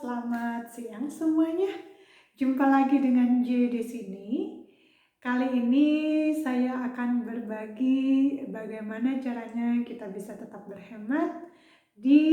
selamat siang semuanya. Jumpa lagi dengan J di sini. Kali ini saya akan berbagi bagaimana caranya kita bisa tetap berhemat di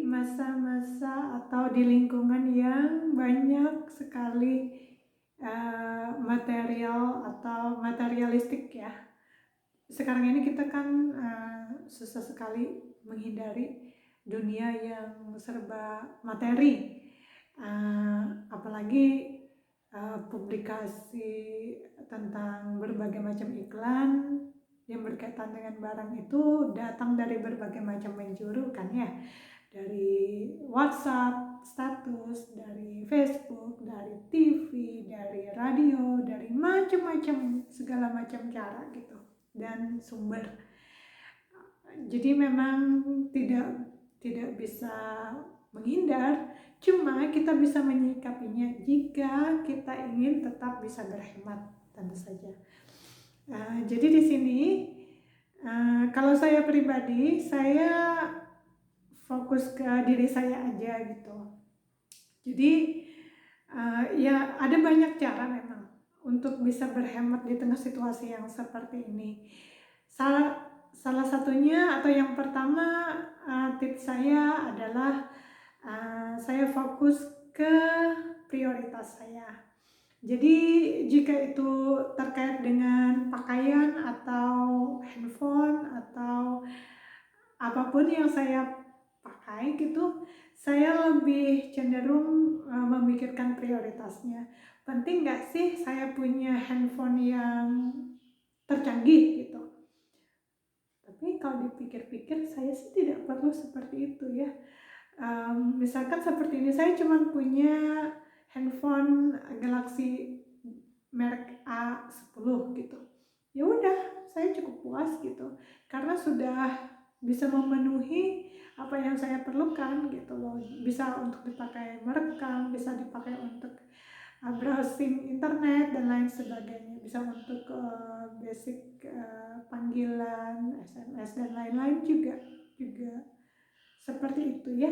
masa-masa atau di lingkungan yang banyak sekali material atau materialistik ya. Sekarang ini kita kan susah sekali menghindari dunia yang serba materi. Apalagi publikasi tentang berbagai macam iklan yang berkaitan dengan barang itu datang dari berbagai macam penjuru kan ya, dari WhatsApp status, dari Facebook, dari TV, dari radio, dari macam-macam segala macam cara gitu dan sumber. Jadi memang tidak bisa menghindar, cuma kita bisa menyikapinya jika kita ingin tetap bisa berhemat tentu saja. Jadi di sini kalau saya pribadi, saya fokus ke diri saya aja gitu. Jadi ya ada banyak cara memang untuk bisa berhemat di tengah situasi yang seperti ini. Salah satunya atau yang pertama tips saya adalah saya fokus ke prioritas saya. Jadi jika itu terkait dengan pakaian atau handphone atau apapun yang saya pakai gitu, saya lebih cenderung memikirkan prioritasnya. Penting nggak sih saya punya handphone yang tercanggih gitu? Tapi kalau dipikir-pikir saya sih tidak perlu seperti itu ya. Misalkan seperti ini, saya cuma punya handphone Galaxy merek A10 gitu. Ya udah, saya cukup puas gitu. Karena sudah bisa memenuhi apa yang saya perlukan gitu loh. Bisa untuk dipakai merekam, bisa dipakai untuk browsing internet dan lain sebagainya, bisa untuk basic panggilan, SMS dan lain-lain juga seperti itu ya.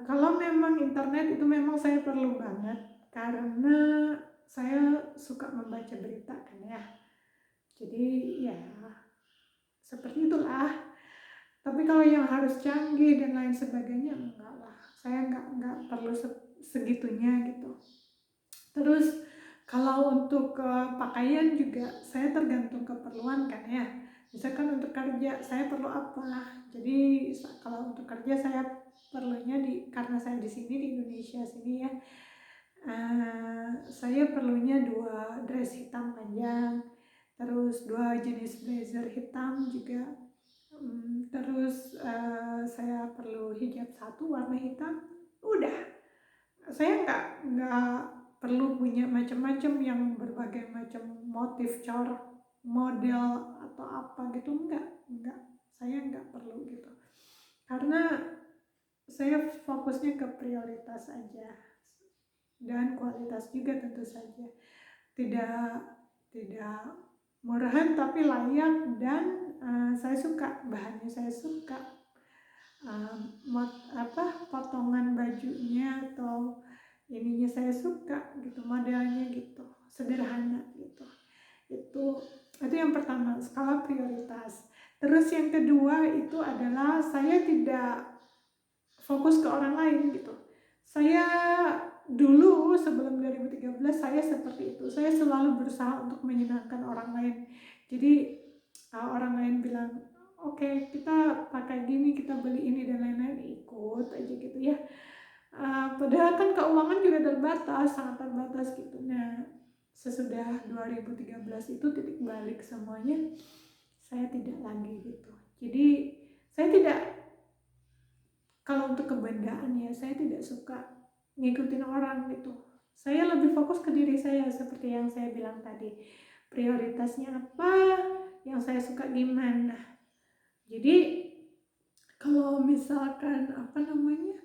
Kalau memang internet itu memang saya perlu banget karena saya suka membaca berita kan ya. Jadi ya seperti itulah. Tapi kalau yang harus canggih dan lain sebagainya enggak lah. Saya enggak perlu segitunya gitu. Terus kalau untuk pakaian juga saya tergantung keperluan kan ya. Misalkan untuk kerja saya perlu apa. Jadi kalau untuk kerja saya perlunya karena saya di sini di Indonesia sini ya. Saya perlunya 2 dress hitam panjang, terus 2 jenis blazer hitam juga. Terus saya perlu hijab 1 warna hitam. Udah, saya nggak perlu punya macam-macam yang berbagai macam motif corak model atau apa gitu, enggak, saya nggak perlu gitu karena saya fokusnya ke prioritas aja dan kualitas juga tentu saja, tidak murahan tapi layak dan saya suka bahannya, saya suka potongan bajunya atau ininya saya suka gitu, modelnya gitu, sederhana gitu. Itu yang pertama, skala prioritas. Terus yang kedua itu adalah saya tidak fokus ke orang lain gitu. Saya dulu sebelum 2013 saya seperti itu. Saya selalu berusaha untuk menyenangkan orang lain. Jadi orang lain bilang, oke, kita pakai gini, kita beli ini dan lain-lain, ikut aja gitu ya. Padahal kan keuangan juga terbatas, sangat terbatas gitu. Nah, sesudah 2013 itu titik balik semuanya, saya tidak lagi gitu. Jadi saya tidak, kalau untuk kebendaan ya, saya tidak suka ngikutin orang gitu. Saya lebih fokus ke diri saya seperti yang saya bilang tadi. Prioritasnya apa, yang saya suka gimana. Jadi kalau misalkan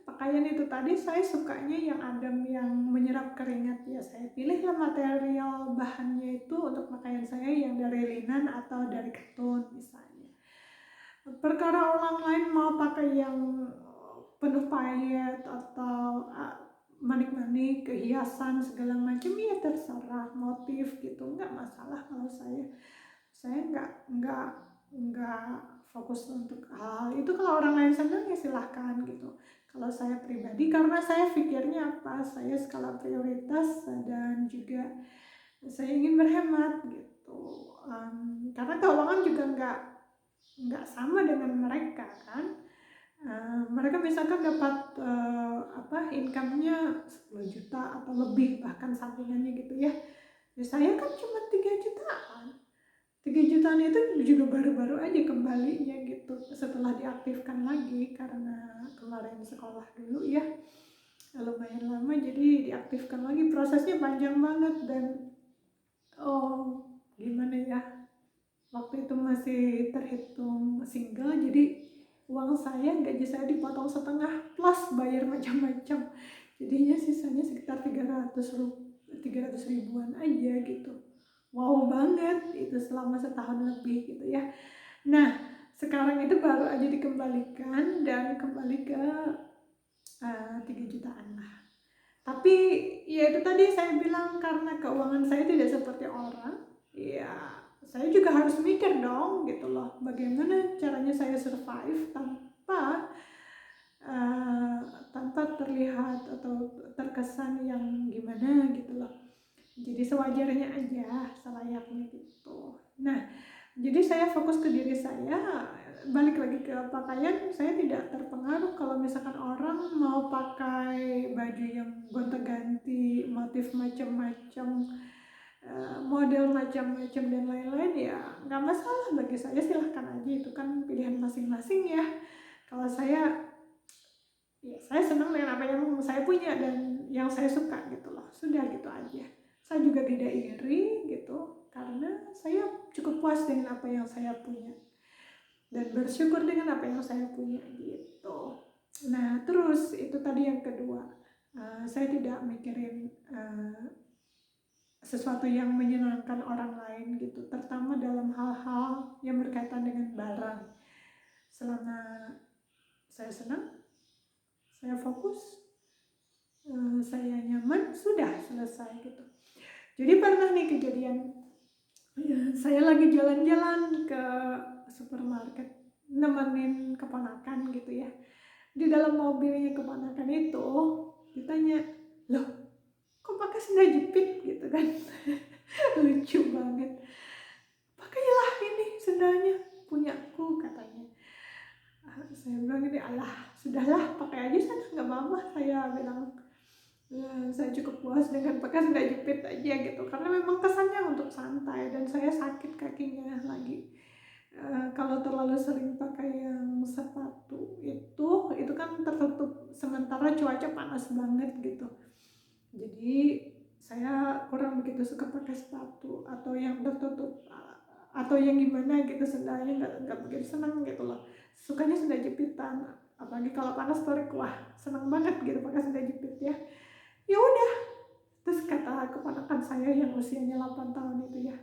pakaian itu tadi, saya sukanya yang adem, yang menyerap keringat ya, saya pilihlah material bahannya itu untuk pakaian saya yang dari linan atau dari katun misalnya. Perkara orang lain mau pakai yang penuh payet atau manik-manik, kehiasan segala macam ya terserah, motif gitu nggak masalah. Kalau saya nggak fokus untuk hal itu. Kalau orang lain senang ya silahkan gitu. Kalau saya pribadi, karena saya pikirnya apa, saya skala prioritas dan juga saya ingin berhemat gitu. Karena keuangan juga nggak sama dengan mereka kan. Mereka misalkan dapat income-nya 10 juta atau lebih bahkan sampingannya gitu ya. Saya kan cuma 3 jutaan. 3 jutaan itu juga baru-baru aja kembalinya gitu setelah diaktifkan lagi, karena kemarin sekolah dulu ya lumayan lama jadi diaktifkan lagi, prosesnya panjang banget. Dan gimana ya, waktu itu masih terhitung single, jadi uang saya, gaji saya dipotong setengah plus bayar macam-macam, jadinya sisanya sekitar 300 ribuan aja gitu. Wow banget itu selama setahun lebih gitu ya. Nah sekarang itu baru aja dikembalikan dan kembali ke 3 jutaan lah. Tapi ya itu tadi saya bilang, karena keuangan saya tidak seperti orang, ya saya juga harus mikir dong gitu loh, bagaimana caranya saya survive tanpa terlihat atau terkesan yang gimana gitu loh. Jadi sewajarnya aja, selayaknya gitu. Nah jadi saya fokus ke diri saya. Balik lagi ke pakaian, saya tidak terpengaruh kalau misalkan orang mau pakai baju yang gonta-ganti, motif macam-macam, model macam-macam dan lain-lain, ya nggak masalah bagi saya, silahkan aja, itu kan pilihan masing-masing ya. Kalau saya, ya saya senang dengan apa yang saya punya dan yang saya suka gitu loh, sudah gitu aja. Saya juga tidak iri gitu, karena saya cukup puas dengan apa yang saya punya dan bersyukur dengan apa yang saya punya gitu. Nah terus itu tadi yang kedua, saya tidak mikirin sesuatu yang menyenangkan orang lain gitu, terutama dalam hal-hal yang berkaitan dengan barang. Selama saya senang, saya fokus, saya nyaman, sudah selesai gitu. Jadi pernah nih kejadian, ya, saya lagi jalan-jalan ke supermarket nemenin keponakan gitu ya. Di dalam mobilnya keponakan itu ditanya, loh kok pakai sendal jepit gitu kan. Lucu banget. Pakailah ini sendalnya, punyaku katanya. Saya bilang gini, alah sudahlah pakai aja sana, nggak apa-apa, saya bilang. Saya cukup puas dengan pakai sendal jepit aja gitu, karena memang kesannya untuk santai dan saya sakit kakinya lagi. Kalau terlalu sering pakai yang sepatu itu kan tertutup, sementara cuaca panas banget gitu, jadi saya kurang begitu suka pakai sepatu atau yang tertutup atau yang gimana gitu, sendalnya nggak begitu senang gitu loh. Sukanya sendal jepitan, apalagi kalau panas terik, wah senang banget gitu pakai sendal jepit ya. Ya udah, terus kata keponakan saya yang usianya 8 tahun itu ya,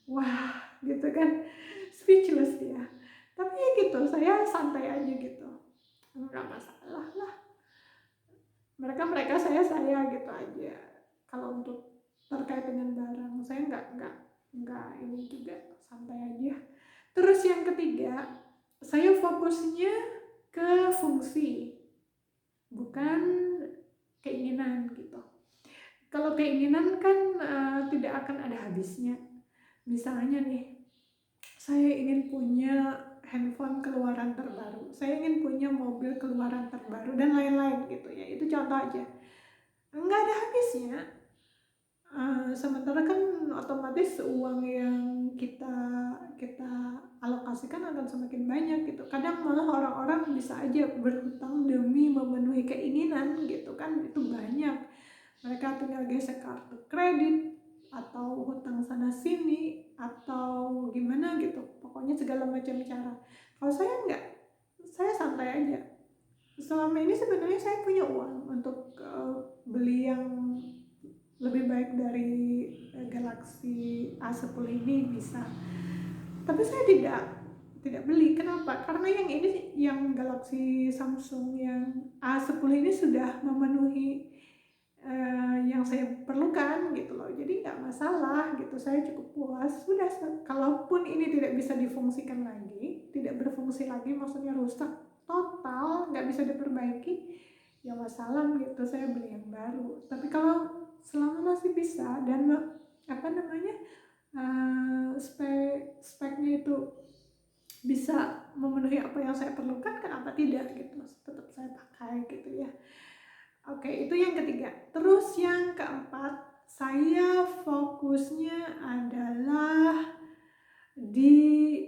wah gitu kan, speechless dia. Tapi ya gitu, saya santai aja gitu, nggak masalah lah, mereka saya gitu aja. Kalau untuk terkait dengan barang, saya nggak ini juga, santai aja. Terus yang ketiga, saya fokusnya ke fungsi, bukan keinginan gitu. Kalau keinginan kan tidak akan ada habisnya. Misalnya nih, saya ingin punya handphone keluaran terbaru, saya ingin punya mobil keluaran terbaru dan lain-lain gitu ya. Itu contoh aja, nggak ada habisnya. Sementara kan otomatis uang yang kita alokasikan akan semakin banyak gitu. Kadang malah orang-orang bisa aja berhutang demi memenuhi keinginan gitu kan, itu banyak. Mereka tinggal gesek kartu kredit atau hutang sana sini atau gimana gitu, pokoknya segala macam cara. Kalau saya enggak, saya santai aja. Selama ini sebenarnya saya punya uang untuk beli yang lebih baik dari Galaxy A10 ini bisa, tapi saya tidak tidak beli. Kenapa? Karena yang ini, yang Galaxy Samsung yang A10 ini sudah memenuhi yang saya perlukan gitu loh, jadi nggak masalah gitu, saya cukup puas. Sudah, kalaupun ini tidak bisa difungsikan lagi, tidak berfungsi lagi, maksudnya rusak total, nggak bisa diperbaiki, ya wassalam gitu, saya beli yang baru. Tapi kalau selama masih bisa dan apa namanya, speknya itu bisa memenuhi apa yang saya perlukan, kenapa tidak gitu, tetap saya pakai gitu ya. Oke, itu yang ketiga. Terus yang keempat, saya fokusnya adalah di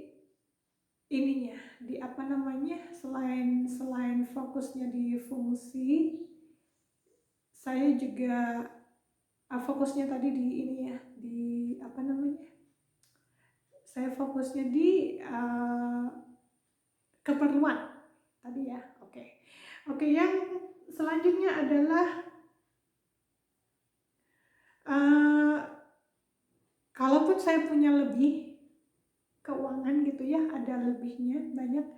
ininya, di apa namanya, selain fokusnya di fungsi, saya juga fokusnya tadi di ini ya, di apa namanya, saya fokusnya di keperluan tadi ya. Oke, yang selanjutnya adalah kalaupun saya punya lebih keuangan gitu ya, ada lebihnya banyak,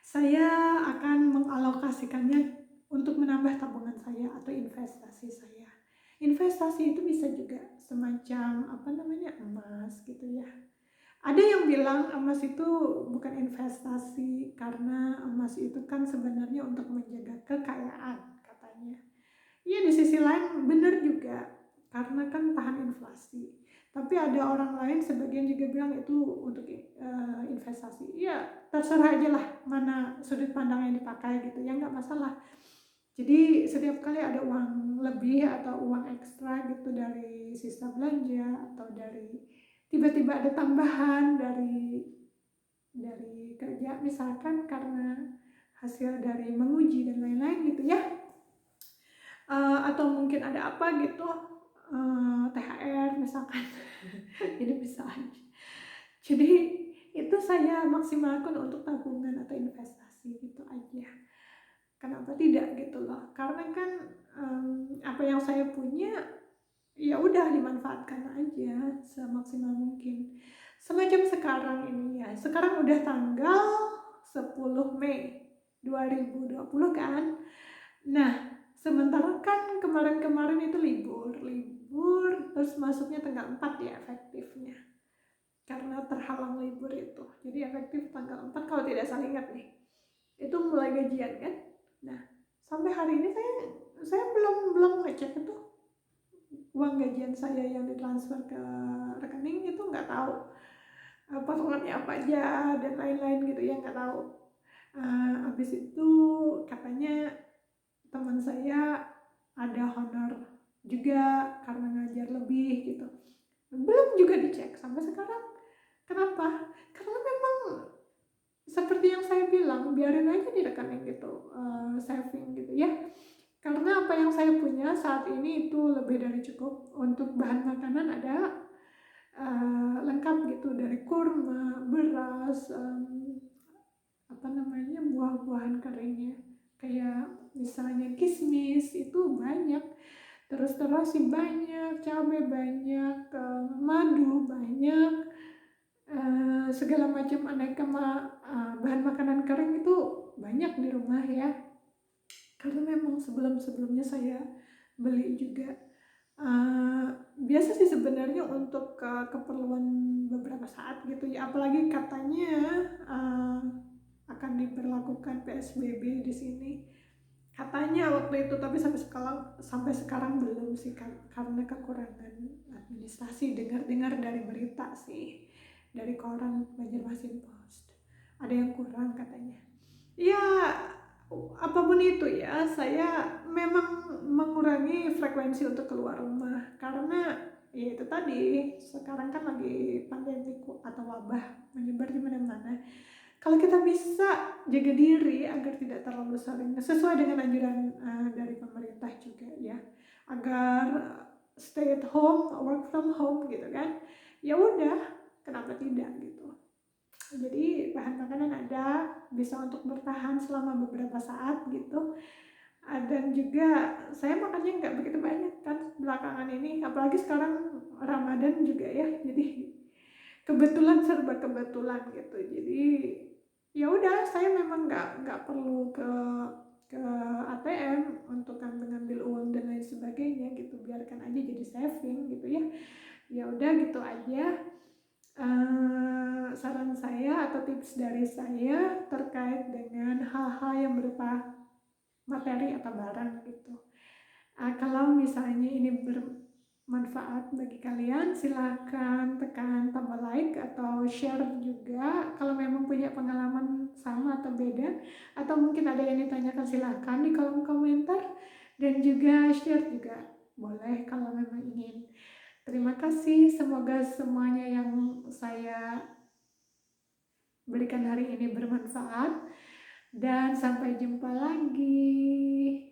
saya akan mengalokasikannya untuk menambah tabungan saya atau investasi saya. Investasi itu bisa juga semacam apa namanya, emas gitu ya. Ada yang bilang emas itu bukan investasi karena emas itu kan sebenarnya untuk menjaga kekayaan katanya. Iya, di sisi lain benar juga, karena kan tahan inflasi. Tapi ada orang lain, sebagian juga bilang itu untuk investasi. Iya, terserah aja lah mana sudut pandang yang dipakai gitu ya, nggak masalah. Jadi setiap kali ada uang lebih atau uang ekstra gitu dari sisa belanja, atau dari tiba-tiba ada tambahan dari kerja misalkan karena hasil dari menguji dan lain-lain gitu ya, atau mungkin ada apa gitu, THR misalkan. Jadi bisa aja. Jadi itu saya maksimalkan untuk tabungan atau investasi gitu aja. Kenapa tidak gitu loh? Karena kan apa yang saya punya ya udah dimanfaatkan aja semaksimal mungkin. Semacam sekarang ini ya. Sekarang udah tanggal 10 Mei 2020 kan. Nah, sementara kan kemarin-kemarin itu libur, terus masuknya tanggal 4 ya efektifnya. Karena terhalang libur itu. Jadi efektif tanggal 4 kalau tidak salah ingat nih. Itu mulai gajian kan. Nah, sampai hari ini saya belum ngecek itu uang gajian saya yang ditransfer ke rekening itu, nggak tahu potongannya apa aja dan lain-lain gitu ya, nggak tahu. Habis itu katanya teman saya ada honor juga karena ngajar lebih gitu, belum juga dicek sampai sekarang. Kenapa? Karena memang seperti yang saya bilang, biarin aja di rekening gitu, saving gitu ya. Karena apa yang saya punya saat ini itu lebih dari cukup. Untuk bahan makanan ada lengkap gitu, dari kurma, beras, apa namanya, buah-buahan keringnya kayak misalnya kismis itu banyak, terus terasi banyak, cabai banyak, madu banyak, segala macam aneka bahan makanan kering itu banyak di rumah ya. Karena memang sebelum-sebelumnya saya beli juga biasa sih sebenarnya untuk keperluan beberapa saat gitu ya, apalagi katanya akan diberlakukan PSBB di sini katanya waktu itu, tapi sampai sekarang belum sih, karena kekurangan administrasi. Dengar-dengar dari berita sih, dari koran Banjarmasin Post ada yang kurang katanya ya. Apapun itu ya, saya memang mengurangi frekuensi untuk keluar rumah karena ya itu tadi, sekarang kan lagi pandemi atau wabah menyebar di mana-mana. Kalau kita bisa jaga diri agar tidak terlalu sering, sesuai dengan anjuran dari pemerintah juga ya, agar stay at home, work from home gitu kan, ya udah, kenapa tidak gitu. Jadi bahan makanan ada, bisa untuk bertahan selama beberapa saat gitu. Dan juga saya makannya nggak begitu banyak kan belakangan ini, apalagi sekarang Ramadan juga ya, jadi kebetulan, serba kebetulan gitu. Jadi ya udah, saya memang nggak perlu ke ATM untuk ngambil uang dan lain sebagainya gitu, biarkan aja jadi saving gitu ya. Ya udah gitu aja. Saran saya atau tips dari saya terkait dengan hal-hal yang berupa materi atau barang gitu. Kalau misalnya ini bermanfaat bagi kalian, silahkan tekan tombol like atau share juga. Kalau memang punya pengalaman sama atau beda, atau mungkin ada yang ditanyakan, silahkan di kolom komentar. Dan juga share juga boleh kalau memang ingin. Terima kasih, semoga semuanya yang saya berikan hari ini bermanfaat. Dan sampai jumpa lagi.